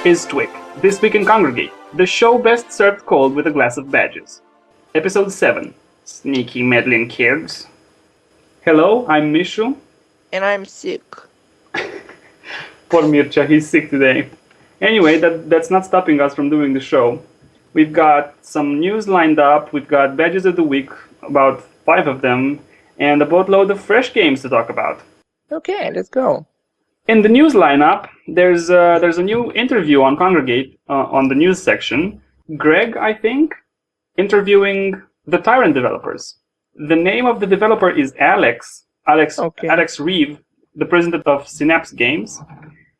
is Twick. This week in Congregate, the show best served cold with a glass of badges. Episode 7, Sneaky Meddlin Kids. Hello, I'm Mishu. And I'm sick. Poor Mircea, he's sick today. Anyway, that's not stopping us from doing the show. We've got some news lined up, we've got badges of the week, about 5 of them, and a boatload of fresh games to talk about. Okay, let's go. In the news lineup, there's a new interview on Kongregate on the news section. Greg, I think, interviewing the Tyrant developers. The name of the developer is Alex Reeve, the president of Synapse Games.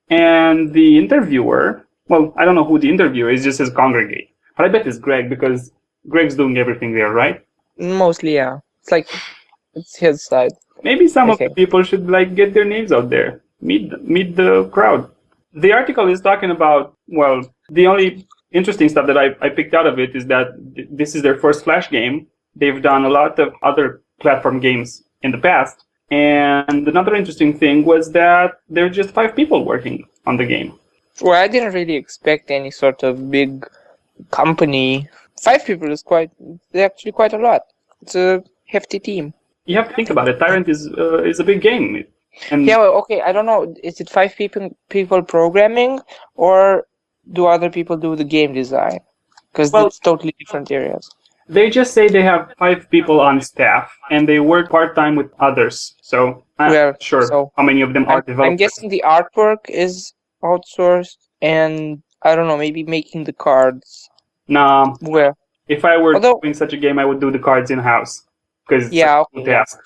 And the interviewer, well, I don't know who the interviewer is, just says Kongregate. But I bet it's Greg, because Greg's doing everything there, right? Mostly, yeah. It's his side. Maybe some of the people should get their names out there. Meet the crowd. The article is talking about, well, the only interesting stuff that I picked out of it is that this is their first Flash game. They've done a lot of other platform games in the past. And another interesting thing was that there are just 5 people working on the game. Well, I didn't really expect any sort of big company. 5 people is actually quite a lot. It's a hefty team. You have to think about it. Tyrant is a big game. And yeah, well, okay, I don't know. Is it 5 people programming, or do other people do the game design? Because it's totally different areas. They just say they have 5 people on staff, and they work part-time with others. So I'm not sure how many of them are developers. I'm guessing the artwork is outsourced, and I don't know, maybe making the cards. Nah. Well, if I were doing such a game, I would do the cards in-house. Because it's a cool task.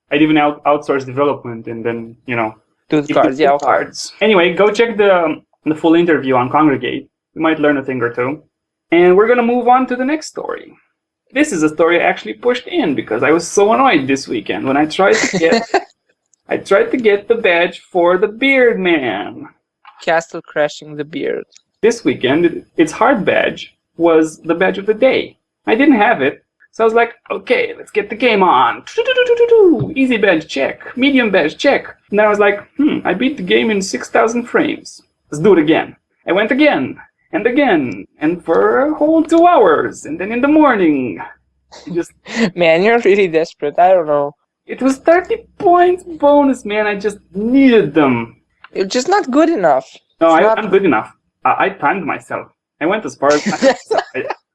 I'd even outsource development and then, do the cards. Yeah, cards. Anyway, go check the full interview on Kongregate. You might learn a thing or two. And we're going to move on to the next story. This is a story I actually pushed in because I was so annoyed this weekend when I tried to get the badge for the Beard Man. Castle crashing the beard. This weekend, its hard badge was the badge of the day. I didn't have it. So I was like, okay, let's get the game on. Easy badge, check. Medium badge, check. And then I was like, I beat the game in 6,000 frames. Let's do it again. I went again, and for a whole 2 hours. And then in the morning, Man, you're really desperate. I don't know. It was 30 points bonus, man. I just needed them. You're just not good enough. No, I'm good enough. I timed myself. I went as far as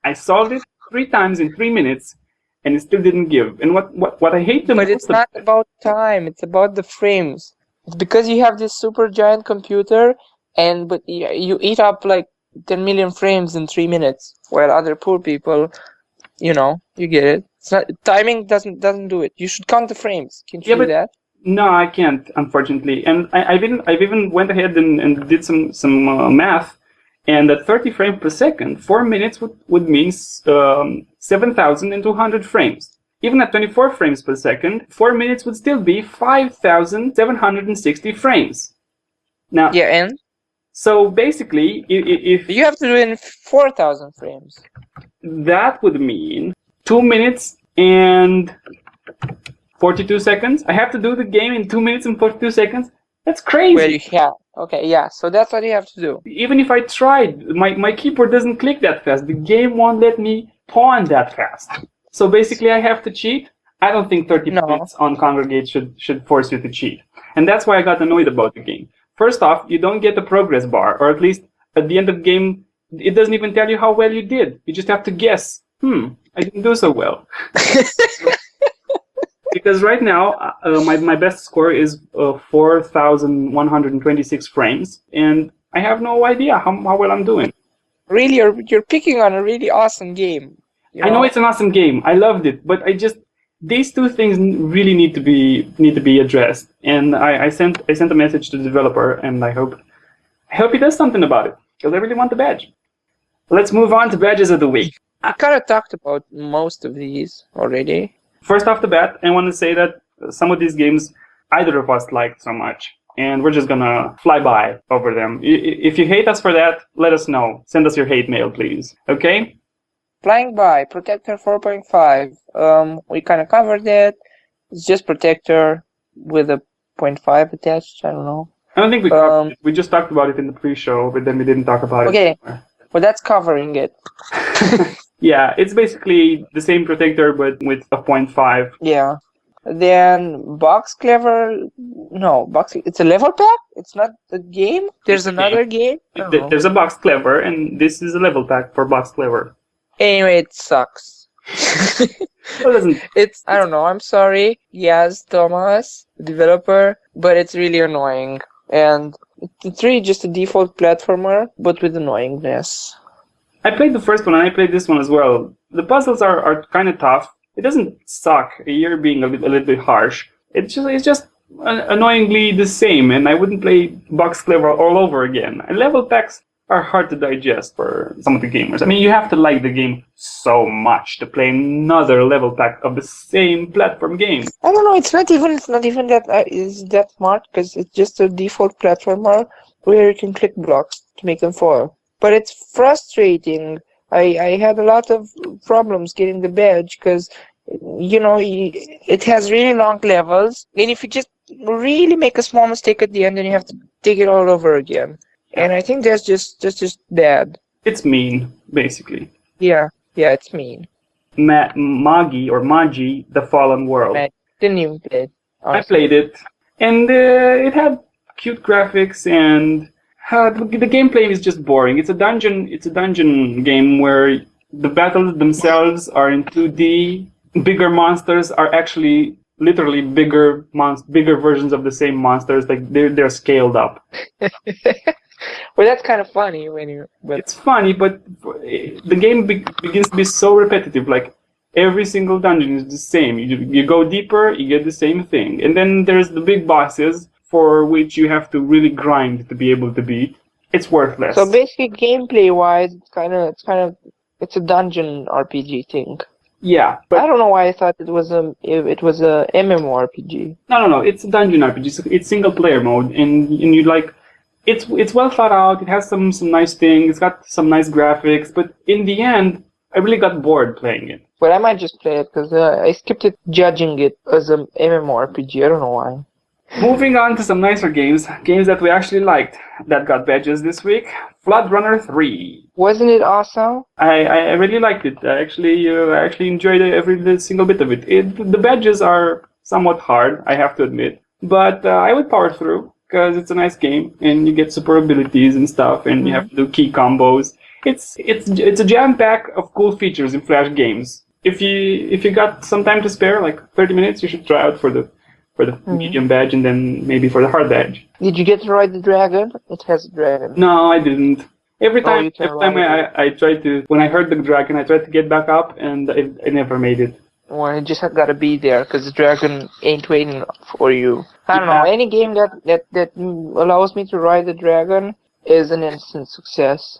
I solved it 3 times in 3 minutes, and it still didn't give. And what I hate the most. But it's not about time. It's about the frames. It's because you have this super giant computer, but you eat up 10 million frames in 3 minutes, while other poor people, you get it. It's not, timing doesn't do it. You should count the frames. Can you do that? No, I can't, unfortunately. And I've even went ahead and did some math. And at 30 frames per second, 4 minutes would mean 7,200 frames. Even at 24 frames per second, 4 minutes would still be 5,760 frames. Now, yeah, and? So basically, if you have to do it in 4,000 frames. That would mean 2 minutes and 42 seconds. I have to do the game in 2 minutes and 42 seconds. That's crazy. Well, okay, yeah. So that's what you have to do. Even if I tried, my keyboard doesn't click that fast. The game won't let me pawn that fast. So basically, I have to cheat. I don't think 30 minutes on Kongregate should force you to cheat. And that's why I got annoyed about the game. First off, you don't get the progress bar, or at least at the end of the game, it doesn't even tell you how well you did. You just have to guess. I didn't do so well. Because right now, my best score is 4,126 frames, and I have no idea how well I'm doing. Really, you're picking on a really awesome game. I know it's an awesome game. I loved it, but these 2 things really need to be addressed. And I sent a message to the developer, and I hope he does something about it, because I really want the badge. Let's move on to badges of the week. I kind of talked about most of these already. First off the bat, I want to say that some of these games either of us liked so much, and we're just gonna fly by over them. If you hate us for that, let us know. Send us your hate mail, please. Okay? Flying by, Protector 4.5. We kind of covered that. It's just Protector with a 0.5 attached. I don't know. I don't think we covered it. We just talked about it in the pre-show, but then we didn't talk about Okay. it. Well, that's covering it. Yeah, it's basically the same protector, but with a 0.5. Yeah. Then Box Clever, no, it's a level pack? It's not a game? There's another game? I don't know. There's a Box Clever, and this is a level pack for Box Clever. Anyway, it sucks. I don't know, I'm sorry. Yes, Thomas, the developer, but it's really annoying. And it's really just a default platformer, but with annoyingness. I played the first one and I played this one as well. The puzzles are kind of tough. It doesn't suck. You're being a little bit harsh. It's just annoyingly the same, and I wouldn't play Box Clever all over again. And level packs are hard to digest for some of the gamers. I mean, you have to like the game so much to play another level pack of the same platform game. I don't know. It's not even that is that smart, because it's just a default platformer where you can click blocks to make them fall. But it's frustrating. I had a lot of problems getting the badge because, it has really long levels. And if you just really make a small mistake at the end, then you have to take it all over again. And I think that's just bad. It's mean, basically. Yeah, it's mean. Magi, The Fallen World. Didn't even play it. Honestly. I played it, and it had cute graphics, and the gameplay is just boring. It's a dungeon game where the battles themselves are in 2D. Bigger monsters are actually literally bigger versions of the same monsters. Like they're scaled up. Well, that's kind of funny It's funny, but the game begins to be so repetitive. Like every single dungeon is the same. You go deeper, you get the same thing, and then there's the big bosses, for which you have to really grind to be able to beat. It's worthless. So basically, gameplay-wise, it's a dungeon RPG thing. Yeah, but I don't know why I thought it was a MMORPG. No. It's a dungeon RPG. It's single-player mode, and you like. It's well thought out. It has some nice things. It's got some nice graphics, but in the end, I really got bored playing it. Well, I might just play it because I skipped it judging it as an MMORPG. I don't know why. Moving on to some nicer games that we actually liked that got badges this week. Flood Runner 3. Wasn't it awesome? I really liked it. I actually enjoyed every single bit of it. The badges are somewhat hard, I have to admit, but I would power through because it's a nice game and you get super abilities and stuff, and you have to do key combos. It's a jam pack of cool features in Flash games. If you got some time to spare, like 30 minutes, you should try out for the medium badge, and then maybe for the hard badge. Did you get to ride the dragon? It has a dragon. No, I didn't. Every time I tried to, when I heard the dragon, I tried to get back up, and I never made it. Well, it just gotta be there, because the dragon ain't waiting for you. I don't know, any game that allows me to ride the dragon is an instant success.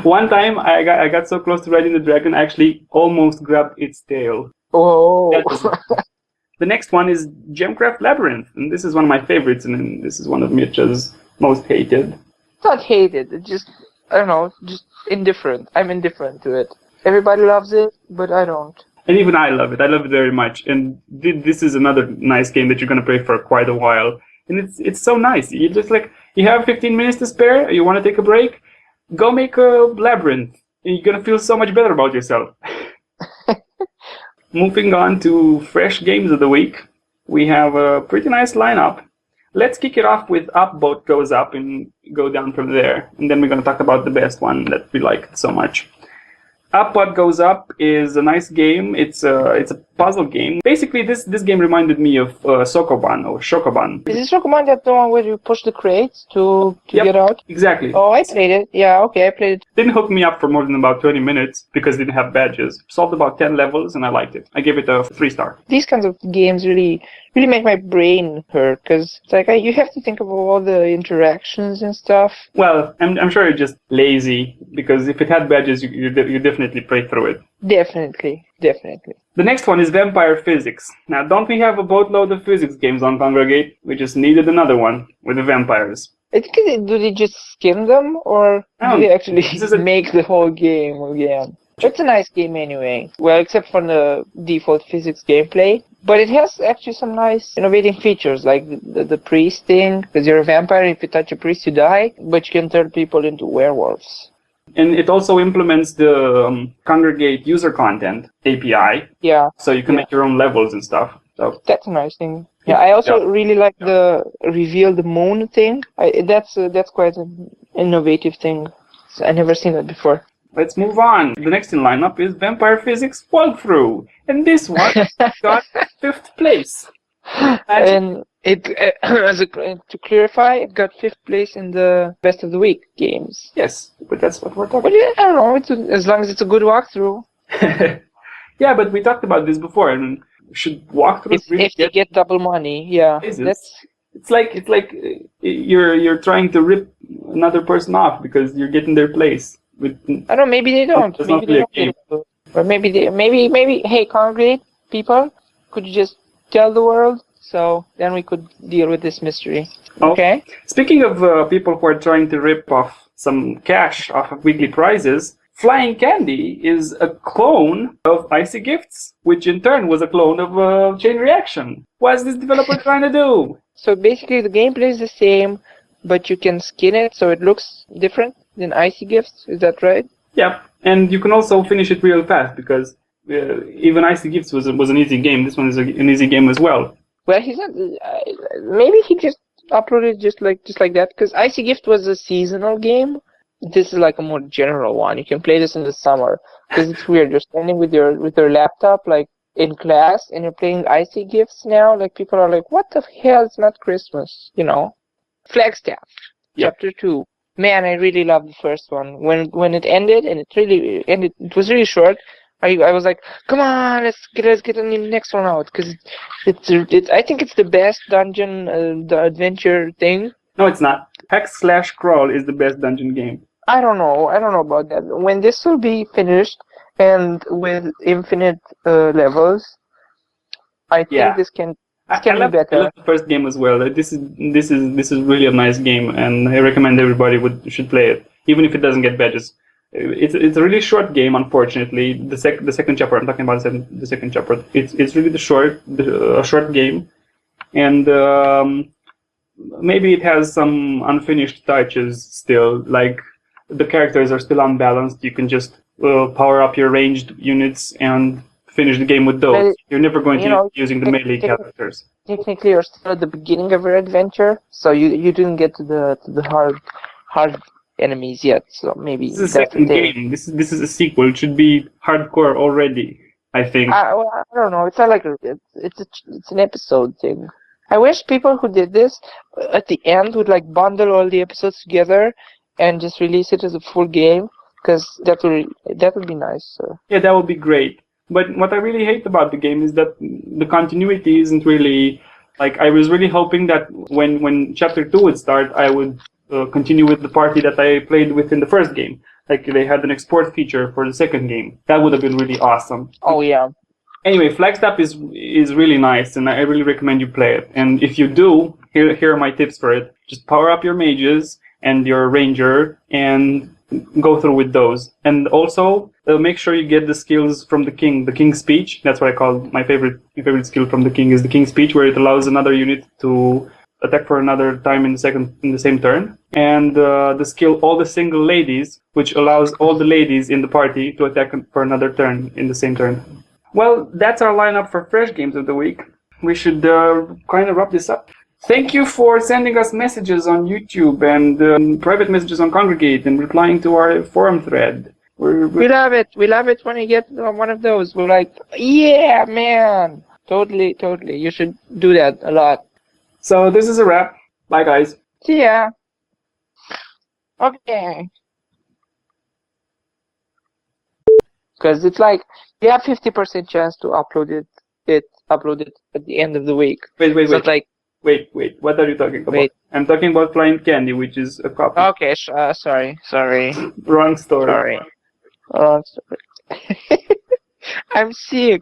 One time, I got so close to riding the dragon, I actually almost grabbed its tail. Oh. The next one is Gemcraft Labyrinth, and this is one of my favorites, and this is one of Mitch's most hated. It's not hated, it's just, I don't know, just indifferent. I'm indifferent to it. Everybody loves it, but I don't. And even I love it. I love it very much. And this is another nice game that you're going to play for quite a while. And it's so nice. You just you have 15 minutes to spare, you want to take a break, go make a labyrinth, and you're going to feel so much better about yourself. Moving on to fresh games of the week, we have a pretty nice lineup. Let's kick it off with Up Boat Goes Up and go down from there. And then we're going to talk about the best one that we liked so much. Up Boat Goes Up is a nice game. It's a puzzle game. Basically, this game reminded me of Sokoban or Shokoban. Is this Shokoban that the one where you push the crates to get out? Exactly. Oh, I played it. Yeah, okay, I played it. Didn't hook me up for more than about 20 minutes because it didn't have badges. Solved about 10 levels and I liked it. I gave it a 3-star. These kinds of games really make my brain hurt because it's like you have to think about all the interactions and stuff. Well, I'm sure you're just lazy because if it had badges, you definitely play through it. Definitely. The next one is Vampire Physics. Now, don't we have a boatload of physics games on Kongregate? We just needed another one with the vampires. I think do they just skin them or do they actually make the whole game again? It's a nice game anyway. Well, except for the default physics gameplay. But it has actually some nice innovating features, like the priest thing, because you're a vampire, if you touch a priest, you die, but you can turn people into werewolves. And it also implements the Kongregate user content API, Yeah. so you can make your own levels and stuff. So that's a nice thing. Yeah, I also really like the reveal the moon thing. That's quite an innovative thing. So I never seen that before. Let's move on. The next in lineup is Vampire Physics Walkthrough, and this one got 5th place. And it, to clarify, it got 5th place in the Best of the Week games. Yes, but that's what we're talking about. Well, yeah, I don't know, as long as it's a good walkthrough. Yeah, but we talked about this before, and should walkthroughs really if they get double money, yeah. It's like you're trying to rip another person off because you're getting their place. I don't know, maybe they don't. Maybe they don't get it. Or maybe hey, Kongregate people, could you just tell the world? So then we could deal with this mystery. Okay. Speaking of people who are trying to rip off some cash off of weekly prizes, Flying Candy is a clone of Icy Gifts, which in turn was a clone of Chain Reaction. What's this developer trying to do? So basically the gameplay is the same, but you can skin it so it looks different than Icy Gifts. Is that right? Yeah, and you can also finish it real fast because even Icy Gifts was an easy game. This one is an easy game as well. Well, he's not. Maybe he just uploaded just like that, because Icy Gift was a seasonal game. This is like a more general one. You can play this in the summer because it's weird. You're standing with your laptop like in class and you're playing Icy Gifts now. Like people are like, "What the hell? It's not Christmas," you know. Flagstaff, Chapter 2. Man, I really loved the first one. When it ended, and it was really short. I was like, come on, let's get the next one out, because I think it's the best dungeon the adventure thing. No, it's not. Hack/crawl is the best dungeon game. I don't know about that. When this will be finished and with infinite levels, I think this can be better. I love the first game as well. This is really a nice game, and I recommend everybody should play it, even if it doesn't get badges. It's a really short game, unfortunately. The second chapter, I'm talking about the second chapter. It's really a short game, and maybe it has some unfinished touches still. Like the characters are still unbalanced. You can just power up your ranged units and finish the game with those. Well, you're never going to be using the melee characters. Technically, you're still at the beginning of your adventure, so you didn't get to the hard enemies yet, so maybe this is a second game. This is a sequel. It should be hardcore already, I think. I don't know. It's not like it's an episode thing. I wish people who did this at the end would like bundle all the episodes together and just release it as a full game, because that would be nice. Yeah, that would be great. But what I really hate about the game is that the continuity isn't really like. I was really hoping that when Chapter 2 would start, I would continue with the party that I played with in the first game. Like they had an export feature for the second game. That would have been really awesome. Oh yeah. Anyway, Flagstaff is really nice, and I really recommend you play it. And if you do, here are my tips for it. Just power up your mages and your ranger and go through with those. And also make sure you get the skills from the king's speech. That's what I call my favorite skill from the king is the king's speech, where it allows another unit to attack for another time in the same turn, and the skill all the single ladies, which allows all the ladies in the party to attack for another turn in the same turn. Well, that's our lineup for Fresh Games of the Week. We should kind of wrap this up. Thank you for sending us messages on YouTube and private messages on Kongregate and replying to our forum thread. We love it. We love it when you get one of those. We're like, yeah, man, totally. You should do that a lot. So this is a wrap. Bye, guys. See ya. Okay. Because it's like you have 50% chance to upload it at the end of the week. Wait. Like, wait. What are you talking about? Wait. I'm talking about Flying Candy, which is a copy. Okay. Sorry. Wrong story. Wrong story. I'm sick.